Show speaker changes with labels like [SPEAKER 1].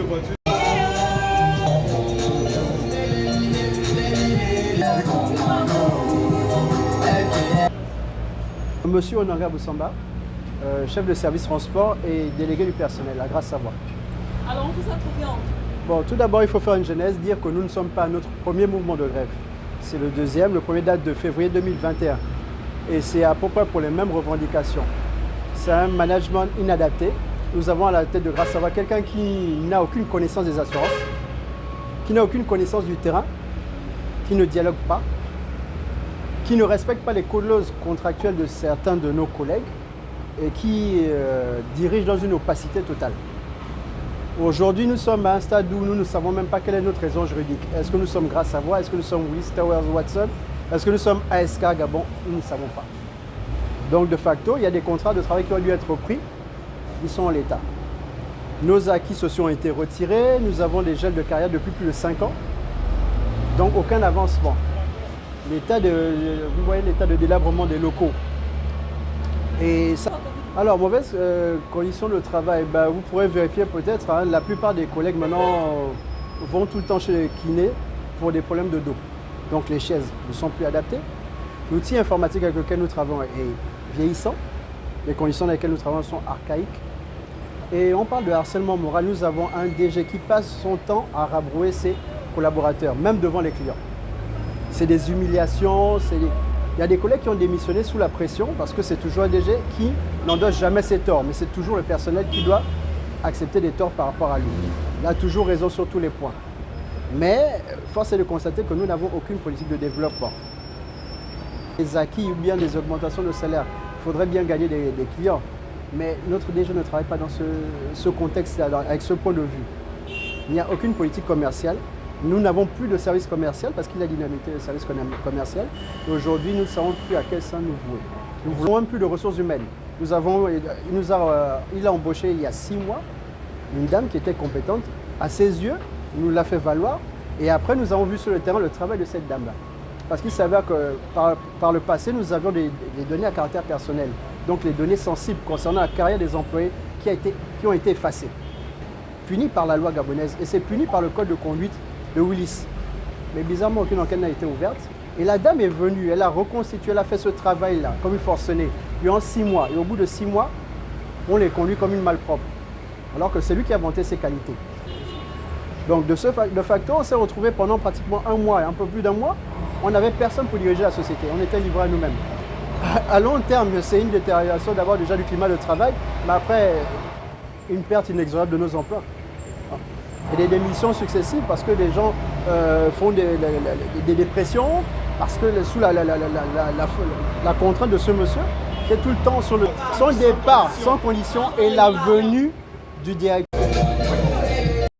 [SPEAKER 1] voiture.
[SPEAKER 2] Monsieur Onanga Boussamba, chef de service transport et délégué du personnel à Grasse-Savoie.
[SPEAKER 3] Alors, tout ça provient.
[SPEAKER 2] Bon, tout d'abord, il faut faire une genèse, dire que nous ne sommes pas à notre premier mouvement de grève. C'est le deuxième, le premier date de février 2021. Et c'est à peu près pour les mêmes revendications. C'est un management inadapté. Nous avons à la tête de Grasse-Savoie quelqu'un qui n'a aucune connaissance des assurances, qui n'a aucune connaissance du terrain, qui ne dialogue pas, qui ne respecte pas les clauses contractuelles de certains de nos collègues et qui dirige dans une opacité totale. Aujourd'hui, nous sommes à un stade où nous ne savons même pas quelle est notre raison juridique. Est-ce que nous sommes Grasse-Savoie? Est-ce que nous sommes Willis Towers Watson? Est-ce que nous sommes ASK Gabon? Nous ne savons pas. Donc, de facto, il y a des contrats de travail qui ont dû être repris. Ils sont en l'état. Nos acquis sociaux ont été retirés. Nous avons des gels de carrière depuis plus de 5 ans. Donc, aucun avancement. Vous voyez l'état de délabrement des locaux. Et ça, alors, mauvaise condition de travail, vous pourrez vérifier peut-être, hein, la plupart des collègues maintenant vont tout le temps chez les kinés pour des problèmes de dos. Donc les chaises ne sont plus adaptées. L'outil informatique avec lequel nous travaillons est vieillissant. Les conditions dans lesquelles nous travaillons sont archaïques. Et on parle de harcèlement moral. Nous avons un DG qui passe son temps à rabrouer ses collaborateurs, même devant les clients. C'est des humiliations, il y a des collègues qui ont démissionné sous la pression parce que c'est toujours un DG qui n'endosse jamais ses torts, mais c'est toujours le personnel qui doit accepter des torts par rapport à lui. Il a toujours raison sur tous les points. Mais force est de constater que nous n'avons aucune politique de développement. Les acquis ou bien des augmentations de salaire, il faudrait bien gagner des clients, mais notre DG ne travaille pas dans ce contexte-là, avec ce point de vue. Il n'y a aucune politique commerciale. Nous n'avons plus de service commercial parce qu'il a dynamité le service commercial. Aujourd'hui, nous ne savons plus à quel sein nous vouer. Nous ne voulons même plus de ressources humaines. Il a embauché il y a 6 mois une dame qui était compétente. À ses yeux, il nous l'a fait valoir. Et après, nous avons vu sur le terrain le travail de cette dame-là. Parce qu'il s'avère que par le passé, nous avions des données à caractère personnel. Donc les données sensibles concernant la carrière des employés qui ont été effacées. Punies par la loi gabonaise. Et c'est puni par le code de conduite de Willis. Mais bizarrement, aucune enquête n'a été ouverte. Et la dame est venue, elle a reconstitué, elle a fait ce travail-là, comme une forcenée, durant 6 mois. Et au bout de 6 mois, on les conduit comme une malpropre. Alors que c'est lui qui a vanté ses qualités. Donc de facto, on s'est retrouvé pendant pratiquement 1 mois, et un peu plus d'1 mois, on n'avait personne pour diriger la société. On était livrés à nous-mêmes. À long terme, c'est une détérioration d'abord déjà du climat de travail, mais après, une perte inexorable de nos emplois. Et des démissions successives parce que les gens font des dépressions, parce que sous la contrainte de ce monsieur, qui est tout le temps sur son départ, sans condition, et la venue du directeur.